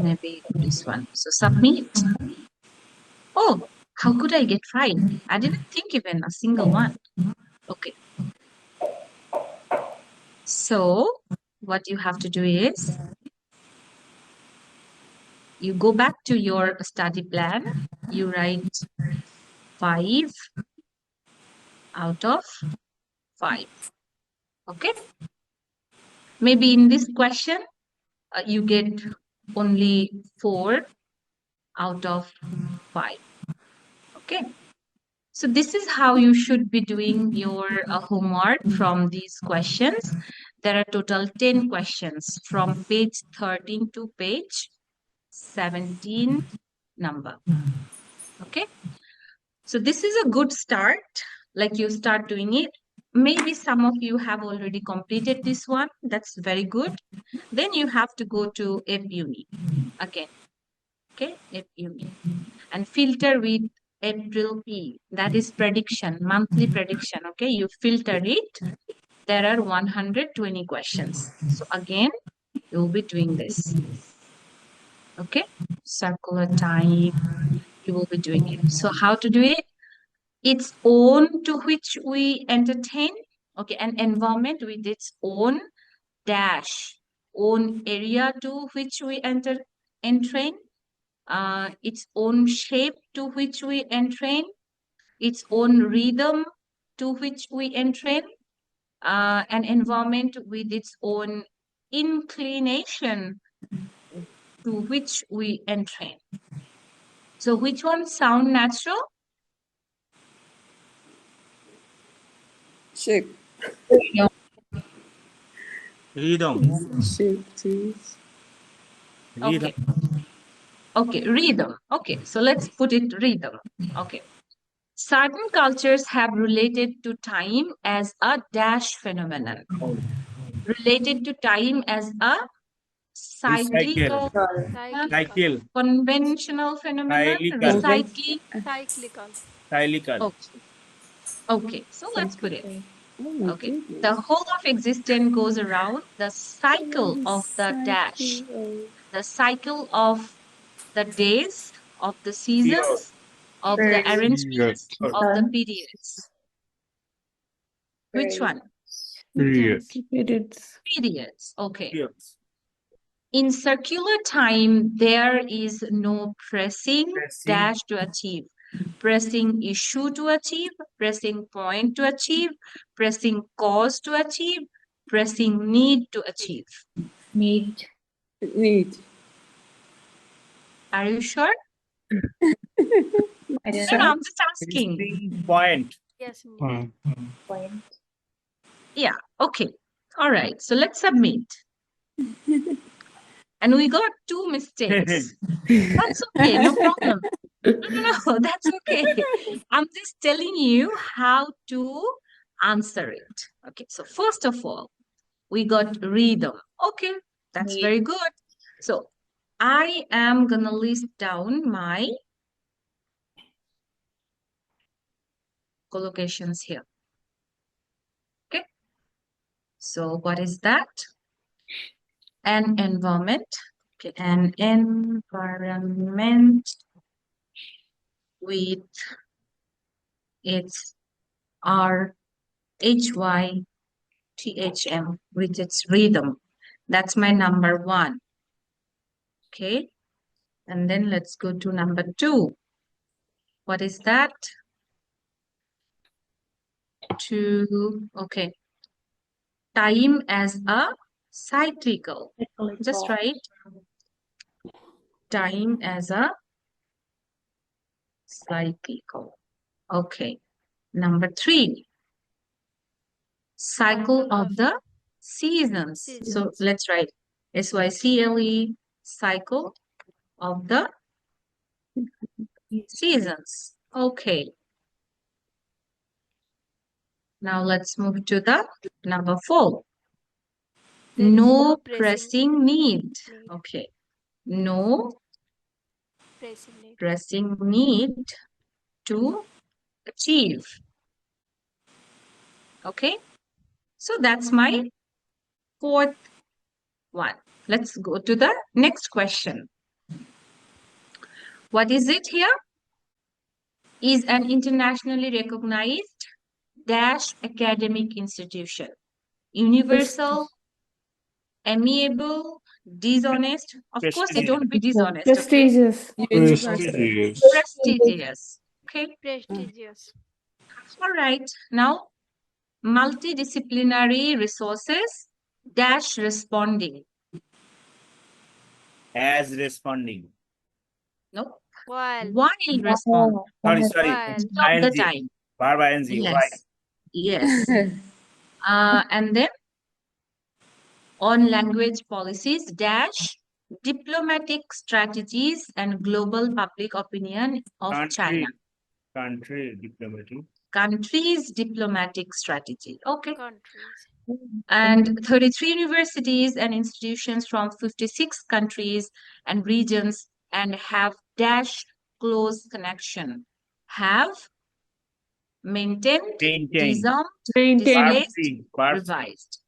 Maybe this one. So submit. Oh, how could I get right? I didn't think even a single one. Okay. So what you have to do is you go back to your study plan. You write 5 out of 5. Okay. Maybe in this question, you get only 4 out of 5. Okay. So this is how you should be doing your homework from these questions. There are total 10 questions from page 13 to page 17 number. Okay. So this is a good start. Like you start doing it. Maybe some of you have already completed this one. That's very good. Then you have to go to Epuni again. Okay, Epuni. And filter with April P. That is prediction, monthly prediction. Okay, you filter it. There are 120 questions. So again, you will be doing this. Okay, circular type. You will be doing it. So how to do it? Its own to which we entertain. Okay, an environment with its own dash, own area to which we entrain. Its own shape to which we entrain, its own rhythm to which we entrain, an environment with its own inclination to which we entrain. So which one sound natural? Shape. Rhythm. Shape, please. Okay. Okay, rhythm. Okay, so let's put it rhythm. Okay. Certain cultures have related to time as a dash phenomenon. Related to time as a cyclical, Cycle. conventional phenomenon, recycling. Cyclical. Okay. Okay, so let's put it. Oh my Okay. The goodness. whole of existence goes around the cycle of the dash, Cycle the cycle of the days, of the Year. seasons, of the Period. arrangement, Yes. of the Done. periods. Which Period. one? Period. Periods. Periods. Okay. Yes. In circular time, there is no pressing dash to achieve, pressing issue to achieve, pressing point to achieve, pressing cause to achieve, pressing need to achieve. Need. Need. Are you sure? I don't No, know. I'm just asking. Point. Yes, need. Fine. Point. Yeah, okay. All right, so let's submit. And we got 2 mistakes. That's okay, no problem. No, that's okay. I'm just telling you how to answer it. Okay, so first of all, we got rhythm. Okay, that's Need. very good. So I am gonna list down my collocations here. Okay, so what is that? An environment. Okay, an environment with its RHYTHM, with its rhythm. That's my number 1. Okay, and then let's go to number 2. What is that? 2, okay. Time as a cyclical. Just write time as a cyclical. Okay. Number 3, cycle of the seasons. So Seasons. let's write SYCLE, cycle of the seasons. Okay. Now let's move to the number 4. There is No pressing pressing need. need. Okay. No Pressing need. pressing need to achieve. Okay. So that's my 4th one. Let's go to the next question. What is it here? Is an internationally recognized dash academic institution. Universal, amiable, dishonest. Of course, they don't be dishonest. Okay? Prestigious. Prestigious. Prestigious. Okay. Prestigious. All right. Now, multidisciplinary resources dash responding. As responding. No. While. While respond. Sorry. While. Stop the ING. time. Verb ING. Why? Yes. Yes. And then on language policies dash diplomatic strategies and global public opinion of China. Country diplomatic. Countries diplomatic strategy. Okay. Countries. And 33 universities and institutions from 56 countries and regions and have dash close connection. Have maintained, disarmed, displaced, revised.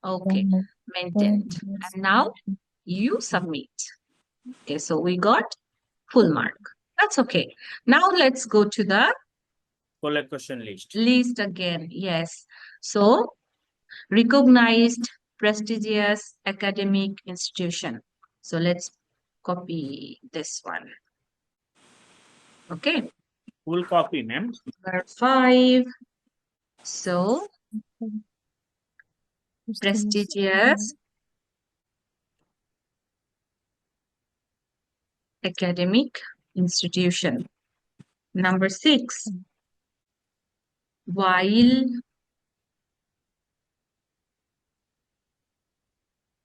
Okay, maintained. And now you submit. Okay, so we got full mark. That's okay. Now let's go to the Collocation list. list again. Yes. So recognized, prestigious academic institution. So let's copy this one. Okay. Full copy, ma'am. Number 5. So prestigious academic institution. Number 6. While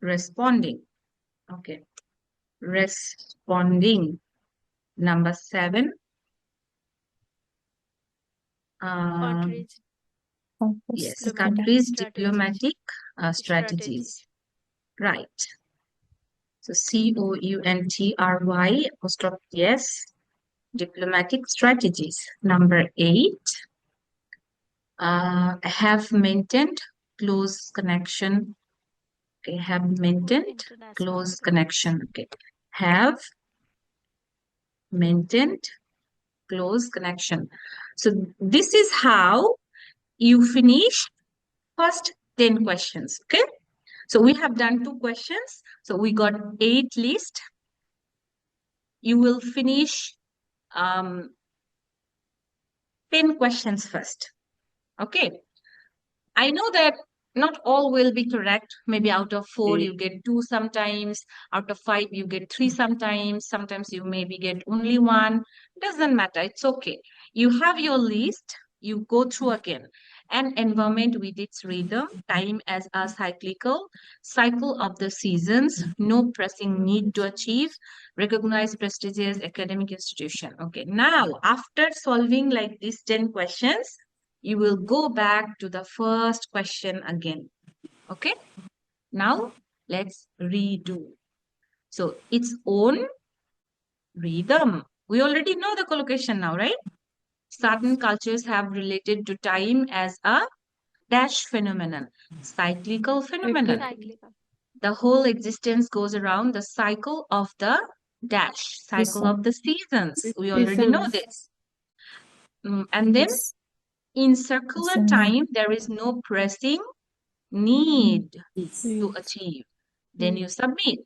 responding. Okay. Responding. Number 7. Countries. Yes, Diplomatic countries' strategies. diplomatic strategies. Right. So COUNTRY apostrophe S, diplomatic strategies. Number 8. Have maintained close connection. Okay, have maintained close connection. Okay, have maintained close connection. So this is how you finish first 10 questions. Okay, so we have done 2 questions. So we got 8 list. You will finish 10 questions first. Okay. I know that not all will be correct. Maybe out of 4, you get 2 sometimes. Out of 5, you get 3 sometimes. Sometimes you maybe get only 1. Doesn't matter. It's okay. You have your list. You go through again. An environment with its rhythm, time as a cycle of the seasons, no pressing need to achieve, recognized prestigious academic institution. Okay. Now, after solving like these 10 questions, you will go back to the first question again. Okay. Now let's redo. So its own rhythm. We already know the collocation now, right? Certain cultures have related to time as a dash phenomenon, cyclical phenomenon. The whole existence goes around the cycle of the dash, cycle of the seasons. We already know this. And then Yes. in circular Yes, time, there is no pressing need to achieve. Then you submit.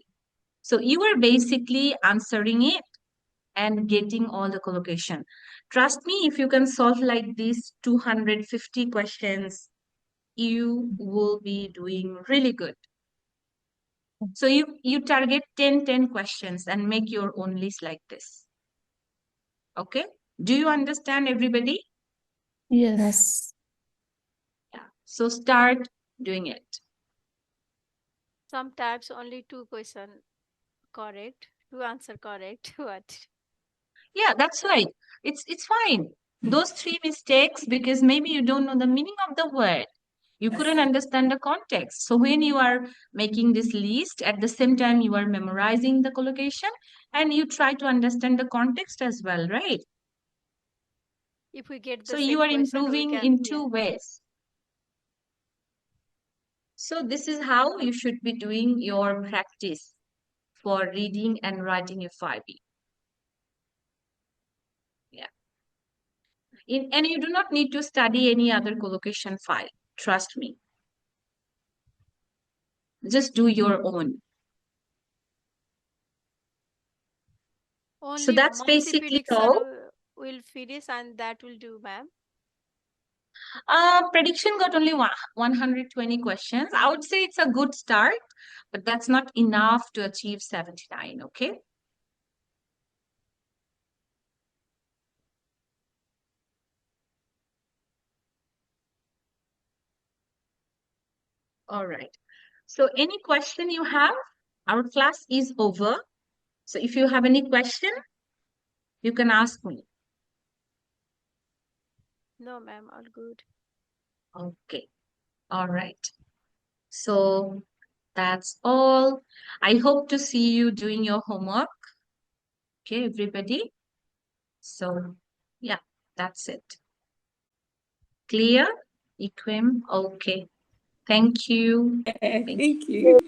So you are basically answering it and getting all the collocation. Trust me, if you can solve like these 250 questions, you will be doing really good. So you target 10 questions and make your own list like this. Okay? Do you understand, everybody? Yes. Yeah. So start doing it. Some types only 2 question correct, 2 answer correct. What? Yeah, that's right. It's fine. Those 3 mistakes, because maybe you don't know the meaning of the word. You couldn't understand the context. So when you are making this list, at the same time you are memorizing the collocation and you try to understand the context as well, right? If we get So the you same are question, we improving can, in 2 ways. So this is how you should be doing your practice for reading and writing a 5E. Yeah. And you do not need to study any other collocation file. Trust me. Just do your own. So only that's one CP basically prediction all. will finish and that will do, ma'am. Prediction got only 120 questions. I would say it's a good start, but that's not enough to achieve 79, okay? All right. So any question you have, our class is over. So if you have any question, you can ask me. No, ma'am, all good. Okay. All right. So that's all. I hope to see you doing your homework. Okay, everybody. So yeah, that's it. Clear? Equim? Okay. Thank you. Thank you.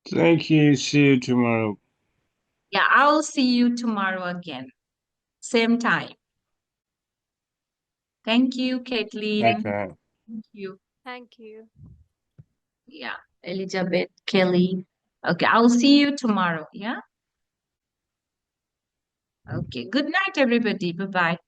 Thank you. See you tomorrow. Yeah, I'll see you tomorrow again. Same time. Thank you, Caitlin. Okay. Thank you. Thank you. Yeah, Elizabeth, Kelly. Okay, I'll see you tomorrow. Yeah. Okay. Good night, everybody. Bye-bye.